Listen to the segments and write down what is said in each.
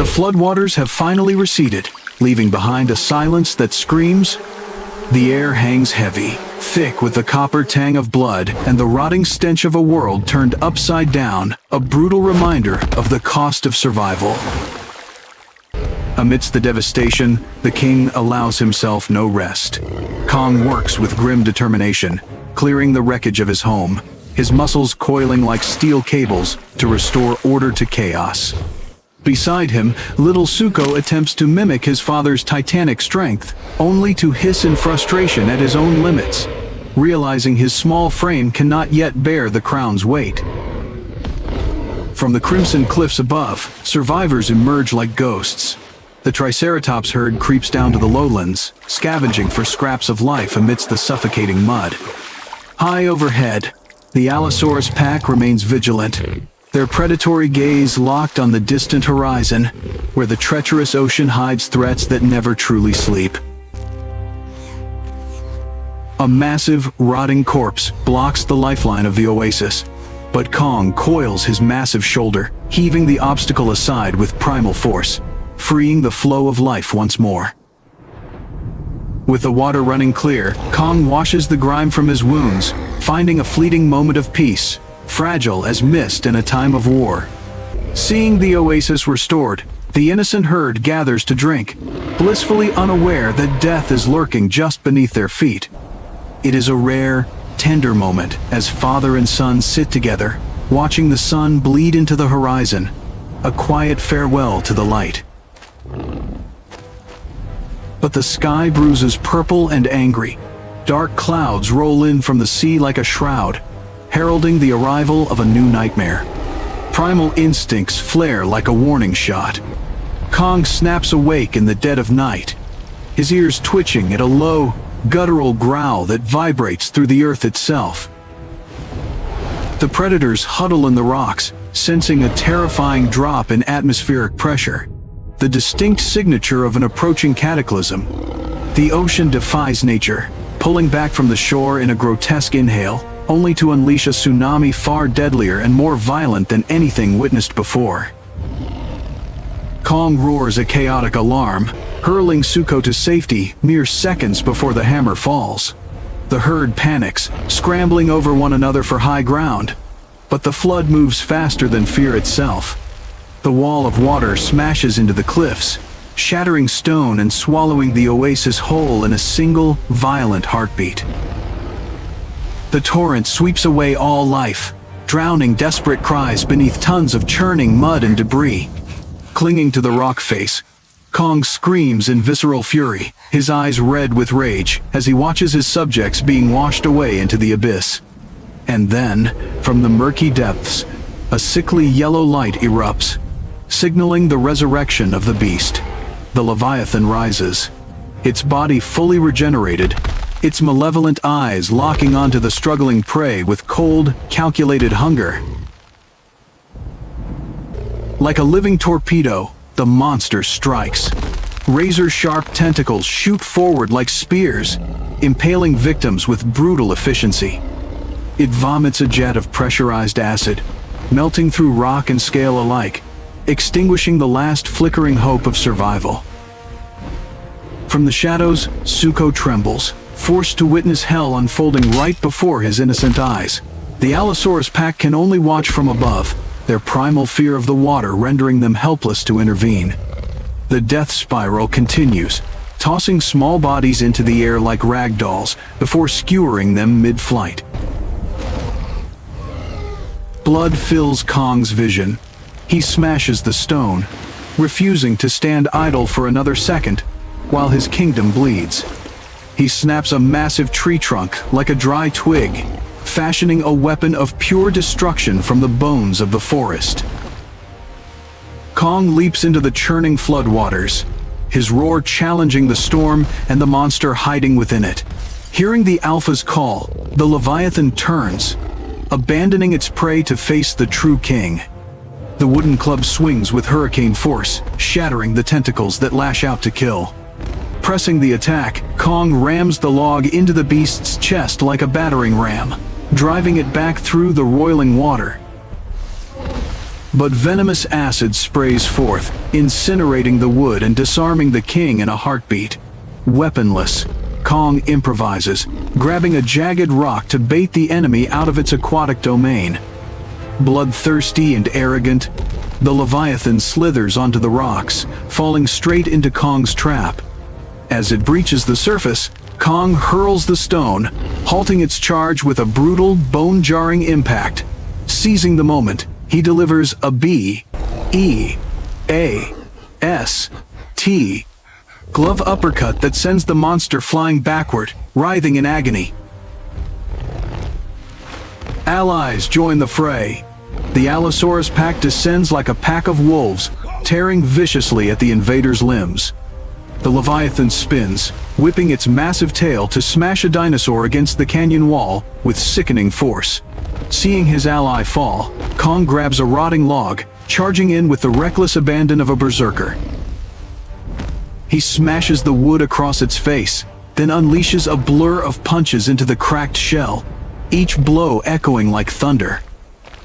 floodwaters have finally receded, leaving behind a silence that screams. The air hangs heavy, thick with the copper tang of blood and the rotting stench of a world turned upside down, a brutal reminder of the cost of survival. Amidst the devastation, the king allows himself no rest. Kong works with grim determination, clearing the wreckage of his home, his muscles coiling like steel cables to restore order to chaos. Beside him, little Zuko attempts to mimic his father's titanic strength, only to hiss in frustration at his own limits, realizing his small frame cannot yet bear the crown's weight. From the crimson cliffs above, survivors emerge like ghosts. The Triceratops herd creeps down to the lowlands, scavenging for scraps of life amidst the suffocating mud. High overhead, the Allosaurus pack remains vigilant, their predatory gaze locked on the distant horizon, where the treacherous ocean hides threats that never truly sleep. A massive, rotting corpse blocks the lifeline of the oasis, but Kong coils his massive shoulder, heaving the obstacle aside with primal force, freeing the flow of life once more. With the water running clear, Kong washes the grime from his wounds, finding a fleeting moment of peace, fragile as mist in a time of war. Seeing the oasis restored, the innocent herd gathers to drink, blissfully unaware that death is lurking just beneath their feet. It is a rare, tender moment as father and son sit together, watching the sun bleed into the horizon, a quiet farewell to the light. But the sky bruises purple and angry. Dark clouds roll in from the sea like a shroud, heralding the arrival of a new nightmare. Primal instincts flare like a warning shot. Kong snaps awake in the dead of night, his ears twitching at a low, guttural growl that vibrates through the earth itself. The predators huddle in the rocks, sensing a terrifying drop in atmospheric pressure, the distinct signature of an approaching cataclysm. The ocean defies nature, pulling back from the shore in a grotesque inhale, only to unleash a tsunami far deadlier and more violent than anything witnessed before. Kong roars a chaotic alarm, hurling Zuko to safety mere seconds before the hammer falls. The herd panics, scrambling over one another for high ground. But the flood moves faster than fear itself. The wall of water smashes into the cliffs, shattering stone and swallowing the oasis whole in a single, violent heartbeat. The torrent sweeps away all life, drowning desperate cries beneath tons of churning mud and debris. Clinging to the rock face, Kong screams in visceral fury, his eyes red with rage, as he watches his subjects being washed away into the abyss. And then, from the murky depths, a sickly yellow light erupts, signaling the resurrection of the beast. The Leviathan rises, its body fully regenerated, its malevolent eyes locking onto the struggling prey with cold, calculated hunger. Like a living torpedo, the monster strikes. Razor-sharp tentacles shoot forward like spears, impaling victims with brutal efficiency. It vomits a jet of pressurized acid, melting through rock and scale alike, extinguishing the last flickering hope of survival. From the shadows, Zuko trembles, forced to witness hell unfolding right before his innocent eyes. The Allosaurus pack can only watch from above, their primal fear of the water rendering them helpless to intervene. The death spiral continues, tossing small bodies into the air like rag dolls before skewering them mid-flight. Blood fills Kong's vision. He smashes the stone, refusing to stand idle for another second, while his kingdom bleeds. He snaps a massive tree trunk like a dry twig, fashioning a weapon of pure destruction from the bones of the forest. Kong leaps into the churning floodwaters, his roar challenging the storm and the monster hiding within it. Hearing the Alpha's call, the Leviathan turns, abandoning its prey to face the true king. The wooden club swings with hurricane force, shattering the tentacles that lash out to kill. Pressing the attack, Kong rams the log into the beast's chest like a battering ram, driving it back through the roiling water. but venomous acid sprays forth, incinerating the wood and disarming the king in a heartbeat. Weaponless, Kong improvises, grabbing a jagged rock to bait the enemy out of its aquatic domain. Bloodthirsty and arrogant, the Leviathan slithers onto the rocks, falling straight into Kong's trap. As it breaches the surface, Kong hurls the stone, halting its charge with a brutal, bone-jarring impact. Seizing the moment, he delivers a B.E.A.S.T. glove uppercut that sends the monster flying backward, writhing in agony. Allies join the fray. The Allosaurus pack descends like a pack of wolves, tearing viciously at the invader's limbs. The Leviathan spins, whipping its massive tail to smash a dinosaur against the canyon wall with sickening force. Seeing his ally fall, Kong grabs a rotting log, charging in with the reckless abandon of a berserker. He smashes the wood across its face, then unleashes a blur of punches into the cracked shell, each blow echoing like thunder.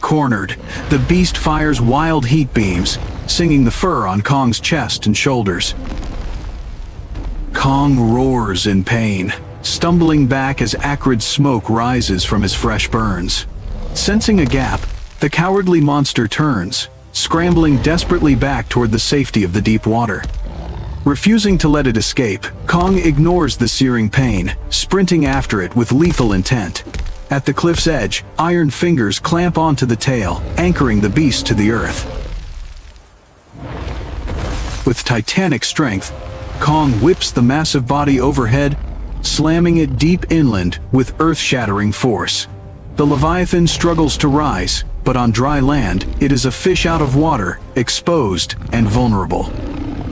Cornered, the beast fires wild heat beams, singing the fur on Kong's chest and shoulders. Kong roars in pain, stumbling back as acrid smoke rises from his fresh burns. Sensing a gap, the cowardly monster turns, scrambling desperately back toward the safety of the deep water. Refusing to let it escape, Kong ignores the searing pain, sprinting after it with lethal intent. At the cliff's edge, iron fingers clamp onto the tail, anchoring the beast to the earth. With titanic strength, Kong whips the massive body overhead, slamming it deep inland with earth-shattering force. The Leviathan struggles to rise, but on dry land, it is a fish out of water, exposed and vulnerable.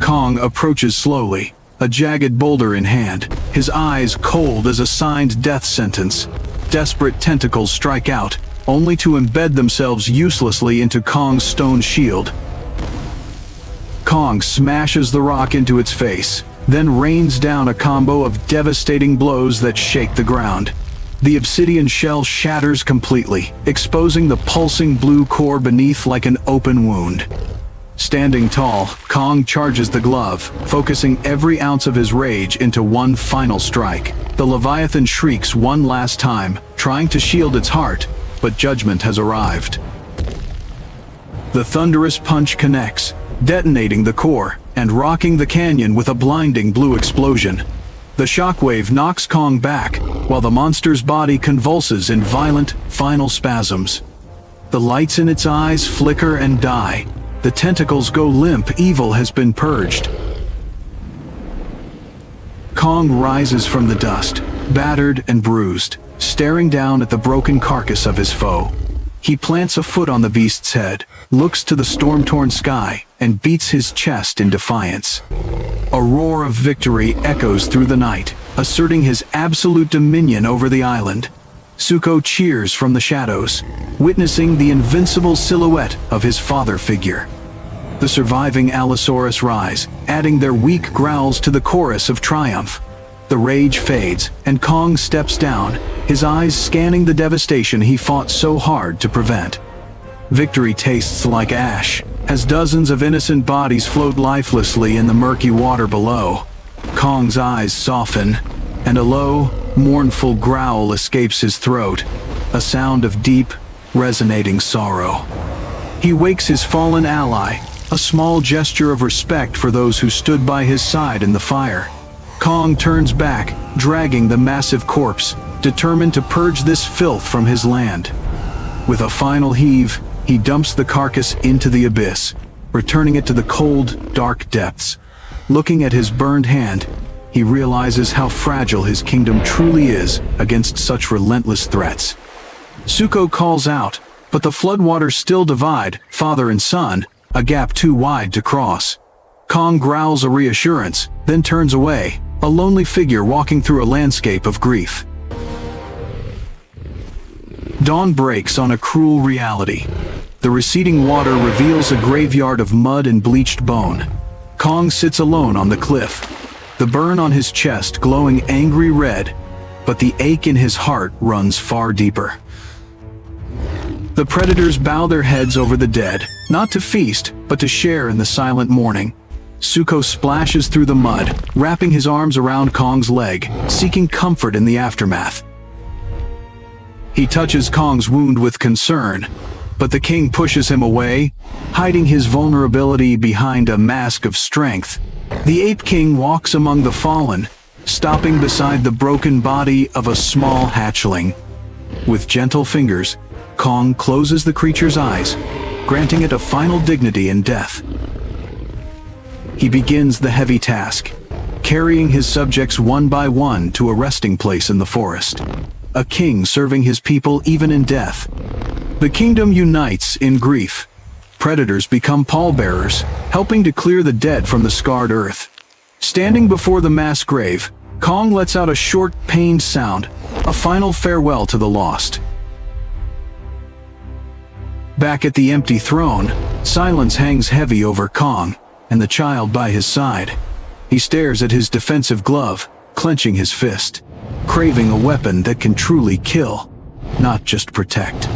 Kong approaches slowly, a jagged boulder in hand, his eyes cold as a signed death sentence. Desperate tentacles strike out, only to embed themselves uselessly into Kong's stone shield. Kong smashes the rock into its face, then rains down a combo of devastating blows that shake the ground. The obsidian shell shatters completely, exposing the pulsing blue core beneath like an open wound. Standing tall, Kong charges the glove, focusing every ounce of his rage into one final strike. The Leviathan shrieks one last time, trying to shield its heart, but judgment has arrived. The thunderous punch connects, detonating the core and rocking the canyon with a blinding blue explosion. The shockwave knocks Kong back, while the monster's body convulses in violent, final spasms. The lights in its eyes flicker and die. The tentacles go limp. Evil has been purged. Kong rises from the dust, battered and bruised, staring down at the broken carcass of his foe. He plants a foot on the beast's head, looks to the storm-torn sky, and beats his chest in defiance. A roar of victory echoes through the night, asserting his absolute dominion over the island. Zuko cheers from the shadows, witnessing the invincible silhouette of his father figure. The surviving Allosaurus rise, adding their weak growls to the chorus of triumph. The rage fades, and Kong steps down, his eyes scanning the devastation he fought so hard to prevent. Victory tastes like ash, as dozens of innocent bodies float lifelessly in the murky water below. Kong's eyes soften, and a low, mournful growl escapes his throat, a sound of deep, resonating sorrow. He wakes his fallen ally, a small gesture of respect for those who stood by his side in the fire. Kong turns back, dragging the massive corpse, determined to purge this filth from his land. With a final heave, he dumps the carcass into the abyss, returning it to the cold, dark depths. Looking at his burned hand, he realizes how fragile his kingdom truly is against such relentless threats. Zuko calls out, but the floodwaters still divide father and son, a gap too wide to cross. Kong growls a reassurance, then turns away, a lonely figure walking through a landscape of grief. Dawn breaks on a cruel reality. The receding water reveals a graveyard of mud and bleached bone. Kong sits alone on the cliff, the burn on his chest glowing angry red, but the ache in his heart runs far deeper. The The predators bow their heads over the dead, not to feast, but to share in the silent mourning. Zuko splashes through the mud, wrapping his arms around Kong's leg, seeking comfort in the aftermath. He touches Kong's wound with concern, but the king pushes him away, hiding his vulnerability behind a mask of strength. The Ape King walks among the fallen, stopping beside the broken body of a small hatchling. With gentle fingers, Kong closes the creature's eyes, granting it a final dignity in death. He begins the heavy task, carrying his subjects one by one to a resting place in the forest. A king serving his people even in death. The kingdom unites in grief. Predators become pallbearers, helping to clear the dead from the scarred earth. Standing before the mass grave, Kong lets out a short, pained sound, a final farewell to the lost. Back at the empty throne, silence hangs heavy over Kong and the child by his side. He stares at his defensive glove, clenching his fist, craving a weapon that can truly kill, not just protect.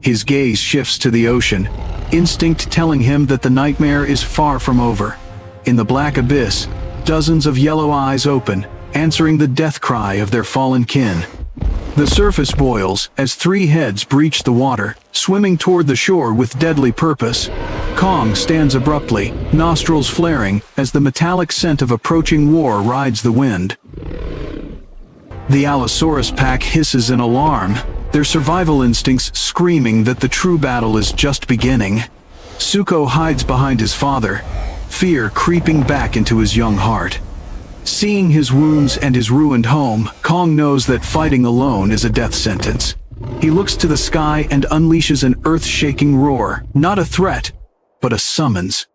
His gaze shifts to the ocean, instinct telling him that the nightmare is far from over. In the black abyss, dozens of yellow eyes open, answering the death cry of their fallen kin. The surface boils as three heads breach the water, swimming toward the shore with deadly purpose. Kong stands abruptly, nostrils flaring as the metallic scent of approaching war rides the wind. The Allosaurus pack hisses in alarm, their survival instincts screaming that the true battle is just beginning. Zuko hides behind his father, fear creeping back into his young heart. Seeing his wounds and his ruined home, Kong knows that fighting alone is a death sentence. He looks to the sky and unleashes an earth-shaking roar, not a threat, but a summons.